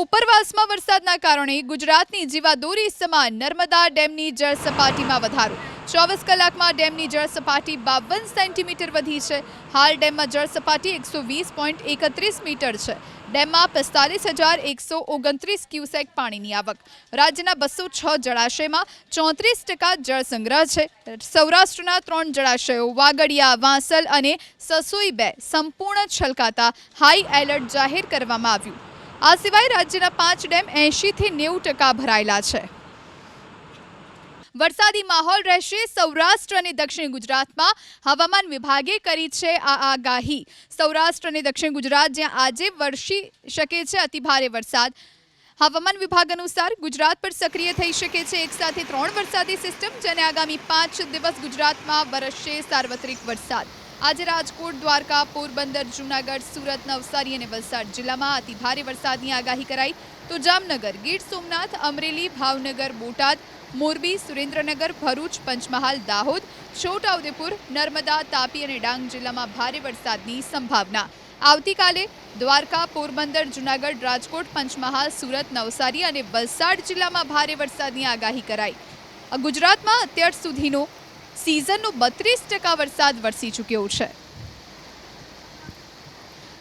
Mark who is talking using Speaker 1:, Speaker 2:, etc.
Speaker 1: ઉપરવાસમાં વરસાદના કારણે ગુજરાતની જીવાદોરી સમાન નર્મદા ડેમની જળ સપાટીમાં વધારો 24 કલાકમાં ડેમની જળ સપાટી 52 સેન્ટીમીટર વધી છે। હાલ ડેમમાં જળ સપાટી 120.31 મીટર છે। ડેમમાં 45,129 ક્યુસેક પાણીની આવક। રાજ્યના 206 જળાશયમાં 34% જળ સંગ્રહ છે। સૌરાષ્ટ્રના 3 જળાશયો વાગડિયા, વાંસલ અને સસોઈ 2 સંપૂર્ણ છલકાતા હાઈ એલર્ટ જાહેર કરવામાં આવ્યું। આ સિવાય રાજ્યના 5 ડેમ 80 થી 90% ભરાયેલા છે। વરસાદી માહોલ રહેશે સૌરાષ્ટ્ર અને દક્ષિણ ગુજરાતમાં। હવામાન વિભાગે કરી છે આ આગાહી। સૌરાષ્ટ્ર અને દક્ષિણ ગુજરાત જ્યાં આજે વરસી શકે છે અતિભારે વરસાદ। હવામાન વિભાગ અનુસાર ગુજરાત પર સક્રિય થઈ શકે છે એક સાથે 3 વરસાદી સિસ્ટમ, જેને આગામી 5 દિવસ ગુજરાતમાં વરસશે સાર્વત્રિક વરસાદ। આજે રાજકોટ, દ્વારકા, પોરબંદર, જૂનાગઢ, સુરત, નવસારી અને વલસાડ જિલ્લામાં અતિભારે વરસાદની આગાહી કરાઈ। તો જામનગર, ગીર સોમનાથ, અમરેલી, ભાવનગર, બોટાદ, મોરબી, સુરેન્દ્રનગર, ભરૂચ, પંચમહાલ, દાહોદ, છોટાઉદેપુર, નર્મદા, તાપી અને ડાંગ જિલ્લામાં ભારે વરસાદની સંભાવના। આવતીકાલે દ્વારકા, પોરબંદર, જૂનાગઢ, રાજકોટ, પંચમહાલ, સુરત, નવસારી અને વલસાડ જિલ્લામાં ભારે વરસાદની આગાહી કરાઈ। ગુજરાતમાં અત્યાર સુધીનો સિઝનનો 32% વરસાદ વરસી ચૂક્યો છે।